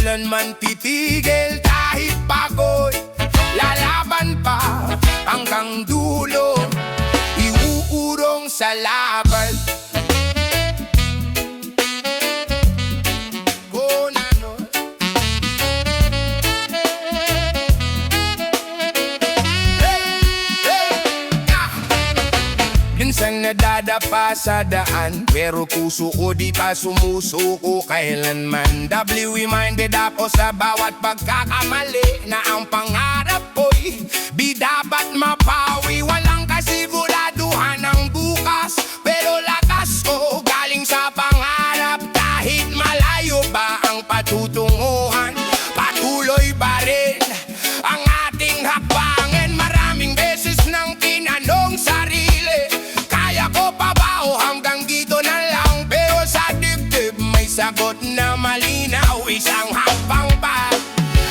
kailanman titigil kahit pagod. Lalaban pa hanggang dulo, iuurong sa laban. Minsan nadadapa sa daan, pero puso ko di pa sumusuko kailanman. W-minded ako sa bawat pagkakamali, na ang pangarap ko'y di dapat mapawi. Walang kasiguraduhan ng bukas, pero lakas ko galing sa pangarap. Kahit malayo ba ang patutunguhan, patuloy pa rin ang ating hakbangin. Maraming beses nang tinanong sarili, ko pa ba o hanggang dito na lang? Pero sa dibdib may sagot na malinaw. Isang hakbang pa,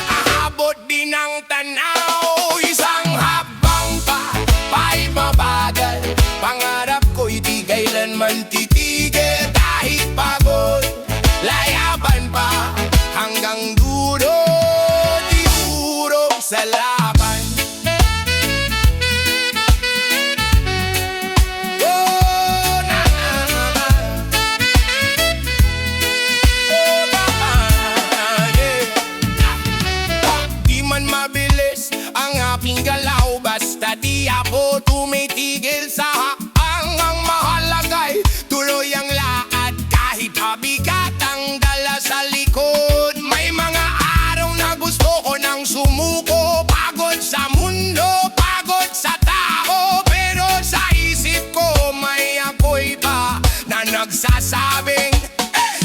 aabot din ang tanaw. Isang hakbang pa, pa'y mabagal. Pangarap ko'y di kailanman titigil kahit pagod. Layaban pa hanggang dulo, di urong sa laban. Mabilis ang aking galaw, basta di ako tumitigil sa hakbang. Ang mahalaga'y tuloy ang lakad, kahit mabigat ang dala sa likod. May mga araw na gusto ko nang sumuko, pagod sa mundo, pagod sa tao. Pero sa isip ko may ako'y pa na nagsasabing,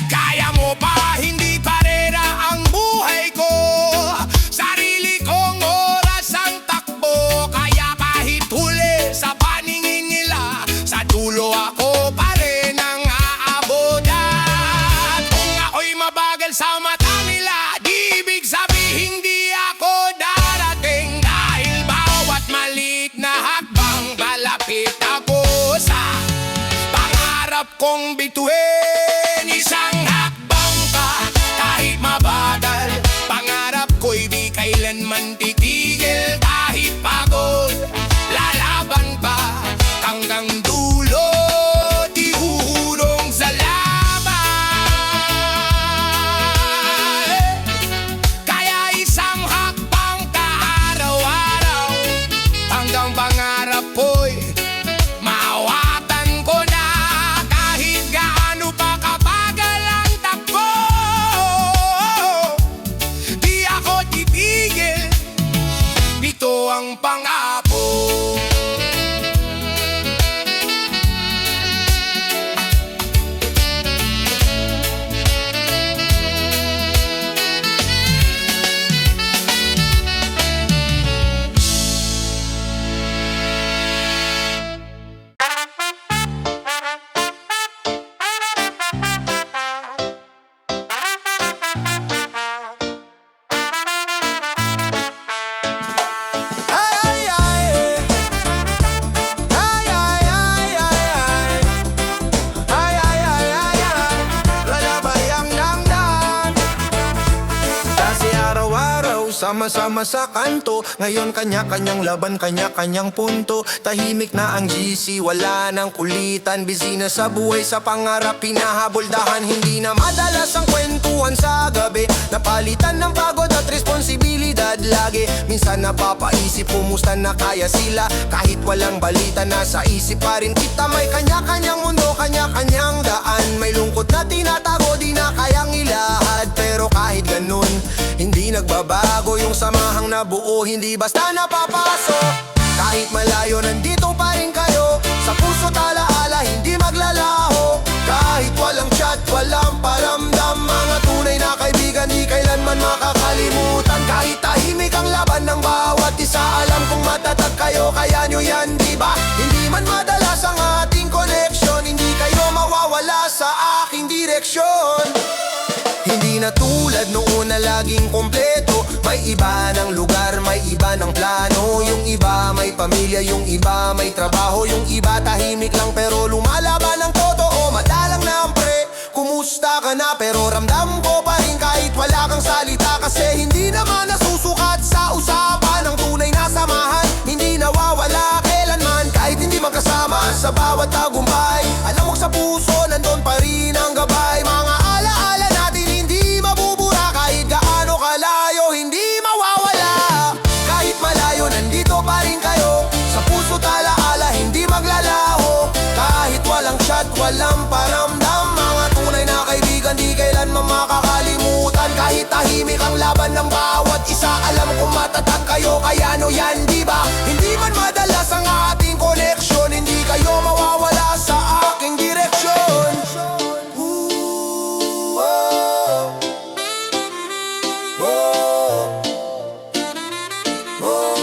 kaya mo pa, hindi parera ang buhay ko. Sarili kong oras ang takbo, kaya kahit huli sa paningin nila, sa dulo ako pa rin ang aabot. At kung ako'y mabagal sa mata nila, di ibig sabihin di ako darating. Dahil bawat maliit na hakbang, palapit ako sa pangarap kong bituin. Isang hakbang pa, kahit mabagal. Pangarap ko'y di kailanman titigil kahit pagod. Lalaban pa hanggang dulo, di uhurong sa laban. Kaya isang hakbang ka araw-araw, hanggang pangarap ko'y maawatan ko na. Kahit gaano pa kabagal ang takbo, di ako titigil, dito ang pangako. Sama-sama sa kanto, ngayon kanya-kanyang laban, kanya-kanyang punto. Tahimik na ang GC, wala nang kulitan. Busy na sa buhay, sa pangarap, pinahaboldahan. Hindi na madalas ang kwentuhan sa gabi, napalitan ng pagod at responsibilidad lagi. Minsan napapaisip, kumusta na kaya sila? Kahit walang balita, nasa isip pa rin kita. May kanya-kanyang mundo, kanya-kanyang daan. May lungkot na tinatago, di na kayang ilahad. Pero kahit ganun, hindi nagbabago yung samahang nabuo, hindi basta napapasok. Kahit malayo, nandito pa rin kayo. Sa puso't alaala, hindi maglalaho. Kahit walang chat, walang paramdam, mga tunay na kaibigan, di kailanman makakalimutan. Kahit tahimik ang laban ng bawat isa, alam kong matatag kayo, kaya nyo yan, di ba? Hindi man madalas ang ating connection, hindi kayo mawawala sa aking direksyon. Hindi na tulad noon na laging kompleto. May iba ng lugar, may iba ng plano. Yung iba may pamilya, yung iba may trabaho. Yung iba tahimik lang pero lumalaban ng totoo. Madalang na ang pre, kumusta ka na? Pero ramdam ko pa rin kahit wala kang salita. sa bawat tagumpay. Alam mo sa puso, nandun pa rin ang gabay. Mga alaala natin hindi mabubura, kahit gaano kalayo, hindi mawawala. Kahit malayo, nandito pa rin kayo. Sa puso talaala, hindi maglalaho. Kahit walang shot, walang paramdam. Mga tunay na kaibigan, di kailanman makakalimutan. Kahit tahimik ang laban ng bawat isa, alam kong matatag kayo, kaya ano yan, di ba? Hindi man madalas ang ating koneksyon, hindi kayo mawawala sa aking direksyon. Ooh, oh. Oh.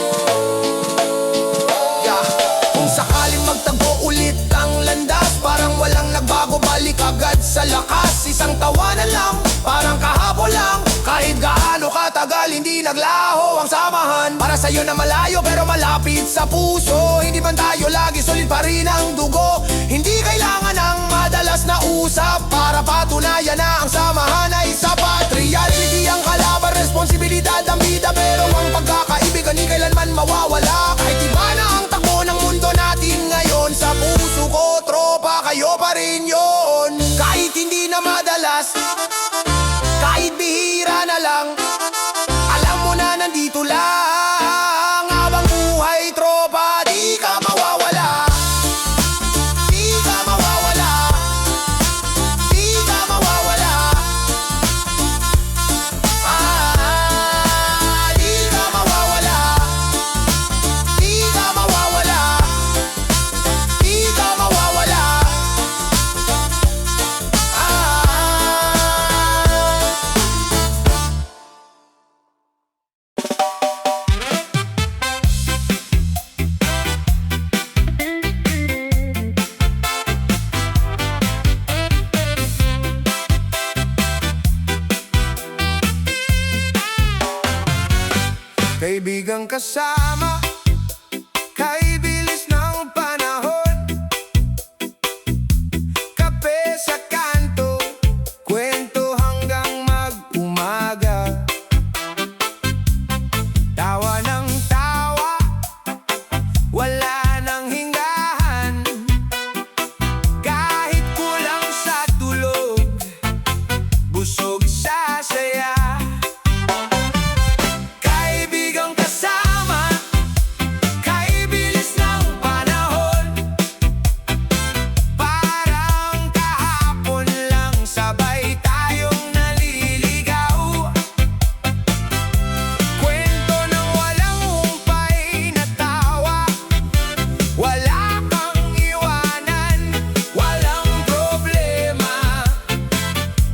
Yeah. Kung sakaling magtagpo ulit ang landas, parang walang nagbago, balik agad sa lakas. Isang tawanan lang, parang kahapon lang. Kahit gaano katagal, hindi naglaho ang samahan. Para sa'yo na malayo pero malapit sa puso. Hindi man tayo lagi, sulit pa rin ang dugo. Hindi kailangan ng madalas na usap para patunayan na ang samahan ay sapat. Reality ang kalaban, responsibilidad ang bida, pero ang pagkakaibigan di kailanman mawawala. Kahit iba na ang takbo ng mundo natin ngayon, sa puso ko, tropa, kayo pa rin yon. Kahit hindi na madalas, kahit bihira na lang, alam mo na nandito lang. Habang buhay, tropa, di ka mawawala. Di ka mawawala. Di ka mawawala. Di ka mawawala. Di ka mawawala. Di ka mawawala. Kaibigang kasama, kay bilis ng panahon. Kape sa kanto, kwento hanggang mag-umaga. Tawa ng tawa, wala nang hingahan. Kahit kulang sa tulog, busog sa saya. Kaibigang kasama, kay bilis ng panahon. Parang kahapon lang, sabay tayong naliligaw. Kwento ng walang humpay na tawa. Wala kang iwanan, walang problema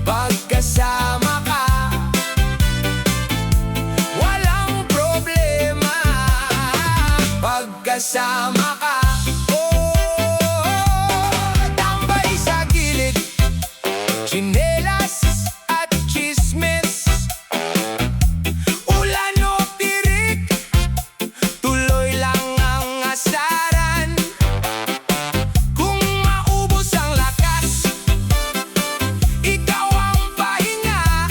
pagkasama ka. Walang problema pagkasama ka. Tambay sa gilid, tsinelas at chismis. Ulan o tirik, tuloy lang ang asaran. Kung maubos ang lakas, ikaw ang pahinga.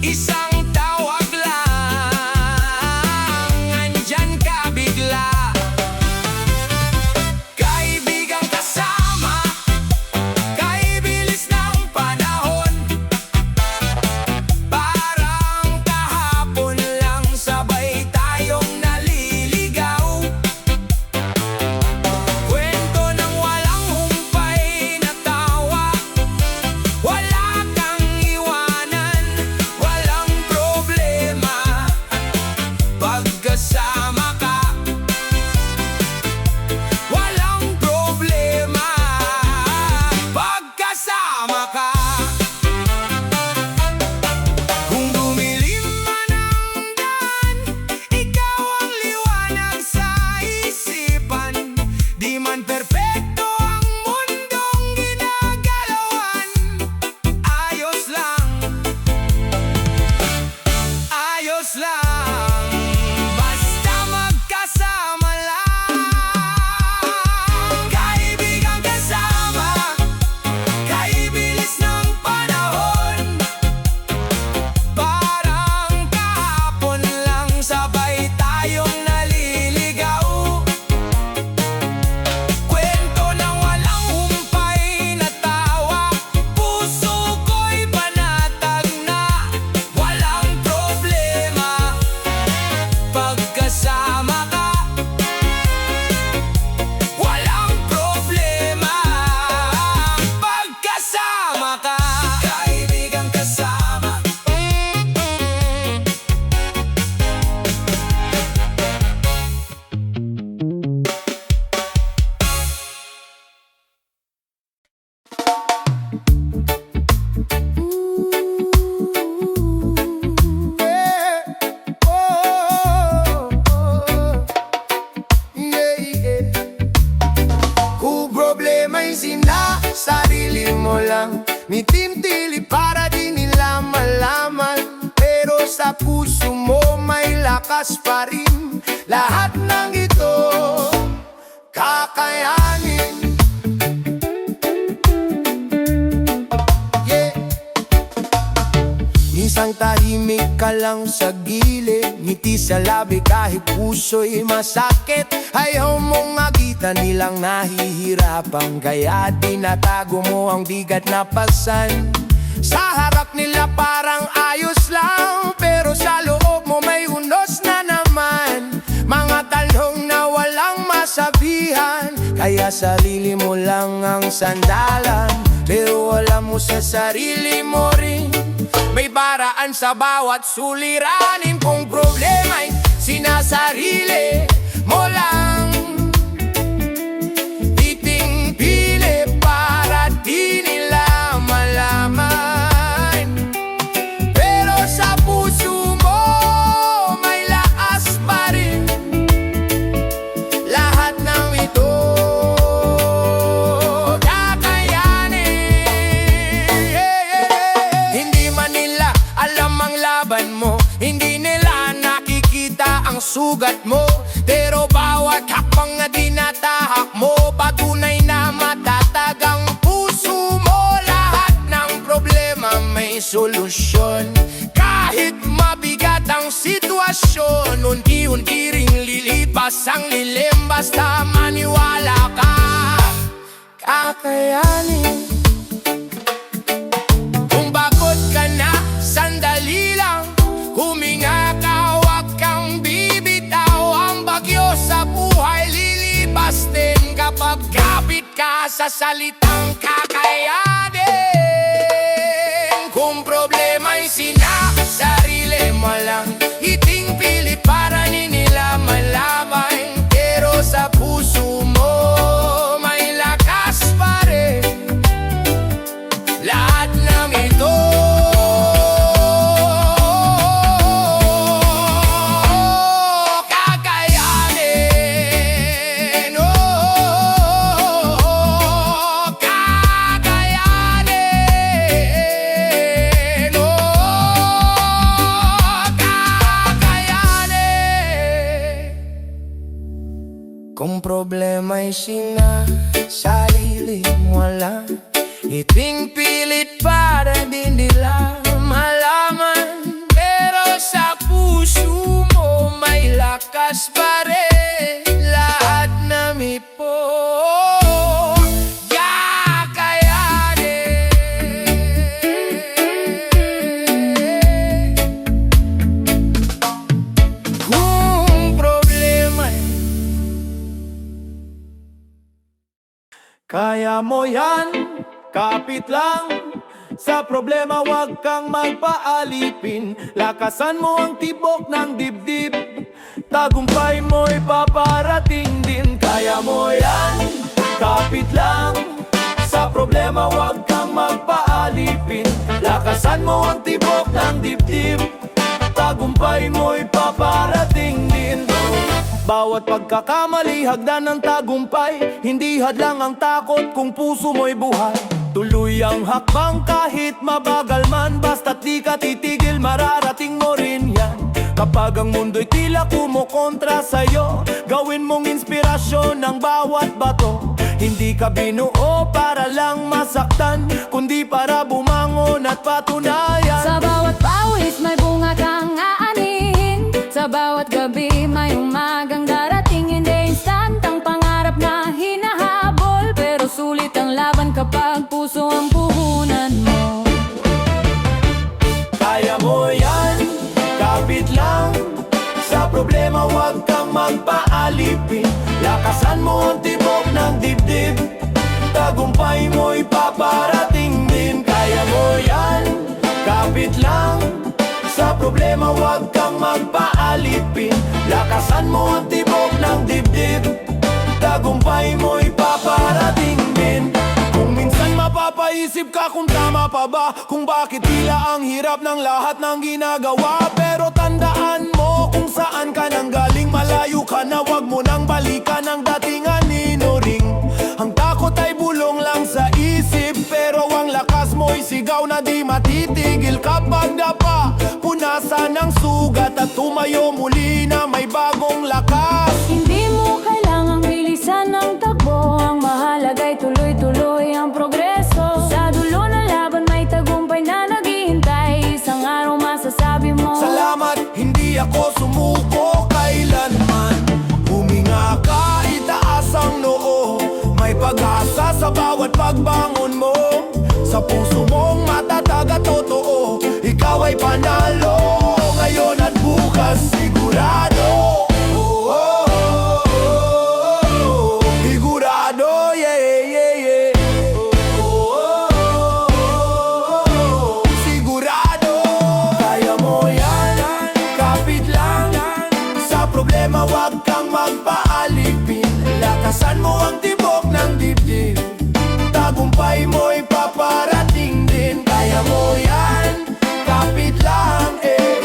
Isang tawag lang, andyan ka bigla. sinasarili mo lang. Mitintili para di nila malaman, pero sa puso mo may lakas pa rin. Lahat ng ito kakayanin. Minsan tahimik ka lang sa gilid, ngiti sa labi kahit puso'y masakit. Ayaw mong makita nilang nahihirapan, kaya tinatago mo ang bigat na pasan. Sa harap nila parang ayos lang, pero sa loob mo may unos na naman. Mga talong na walang masabihan, kaya sarili mo lang ang sandalan. Pero alam mo sa sarili mo rin, may paraan sa bawat suliranin. Kung problema'y sinasarili mo lang, titingpili para di nila malaman. Pero sa puso mo may lakas pa rin. Lahat ng ito mo, hindi nila nakikita ang sugat mo, pero bawat hakbang na dinatahak mo, patunay na matatag ang puso mo. Lahat ng problema may solusyon, kahit mabigat ang sitwasyon. Unti-unti ring lilipas ang lilim, basta maniwala ka, kakayanin. Kung bakod ka na, sandali lang, huminga ka, huwag kang bibitaw. Ang bagyo sa buhay lilipas din kapag kapit ka sa salitang kakayanin. Kung problema'y sinasarili mo lang, hiting pilit para di nila malaman. Pero sa puso mo may lakas pa rin. Lahat ng ito kung problema'y sinasarili mo lang, iting pilit para di nila malaman. Pero sa puso mo may lakas pa rin. Lahat na may po kaya mo yan, kapit lang. Sa problema wag kang magpaalipin. Lakasan mo ang tibok ng dibdib, tagumpay mo'y paparating din. Kaya mo yan, kapit lang. Sa problema wag kang magpaalipin. Lakasan mo ang tibok ng dibdib, tagumpay mo'y paparating din. Bawat pagkakamali, hagdan ng tagumpay. Hindi hadlang ang takot kung puso mo'y buhay. Tuloy ang hakbang kahit mabagal man, basta't di ka titigil, mararating mo rin yan. Kapag ang mundo'y tila kumukontra sa'yo, gawin mong inspirasyon ang bawat bato. Hindi ka binuo para lang masaktan, kundi para bumangon at patunayan. Sa bawat pawis may bunga kang aanihin, sa bawat gabi may umagang darating. Hindi instant ang pangarap na hinahabol, pero sulit ang laban kapag puso ang puhunan mo. Kaya mo yan, kapit lang. Sa problema wag kang magpaalipin. Lakasan mo ang tibok ng dibdib, tagumpay mo'y paparating din. Kaya mo yan, kapit lang. Sa problema wag kang magpaalipin. Lakasan mo ang tibok ng dibdib, tagumpay mo'y paparating din. Kung minsan mapapaisip ka kung tama pa ba, kung bakit tila ang hirap ng lahat ng ginagawa. Pero tandaan mo kung saan ka nang galing. Malayo ka na, wag mo nang balikan ang dating aninuring. Ang takot Pagod ay bulong lang sa isip, pero ang lakas mo'y sigaw na di matitigil. Kapag dapa, punasan ng sugat at tumayo muli na may bagong lakas. Hindi mo kailangang bilisan ng takbo, ang mahalaga'y tuloy-tuloy ang progreso. Sa dulo ng laban may tagumpay na naghihintay, isang araw masasabi mo, Salamat, hindi ako sumuko kailanman. Huminga ka, itaas ang noo, may pag-asa sa bawat pagbangon mo. Sa puso mong matatag at totoo, ikaw ay panalo. Ngayon at bukas sigurado. Oh, oh, oh, oh, oh. Sigurado, yeah, yeah, yeah. Oh, oh, oh, oh. Sigurado. Kaya mo yan, kapit lang. Sa problema wag kang magpaalipin. Lakasan mo ang tibok ng dibdib, tagumpay mo'y paparating din. Kaya mo yan, kapit lang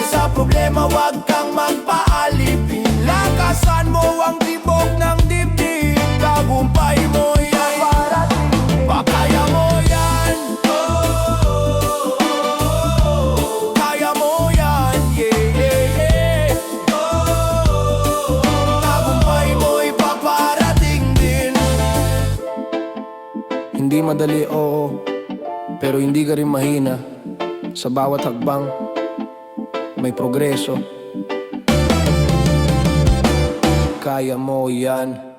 sa problema wag kang magpaalipin. Lakasan mo ang tibok ng dibdib, tagumpay mo yan paparating din. Kaya mo yan, kaya mo yan, yeah, yeah, yeah. Tagumpay mo'y paparating din. Hindi madali, oo, pero hindi ka rin mahina. Sa bawat hakbang, may progreso. Kaya mo yan.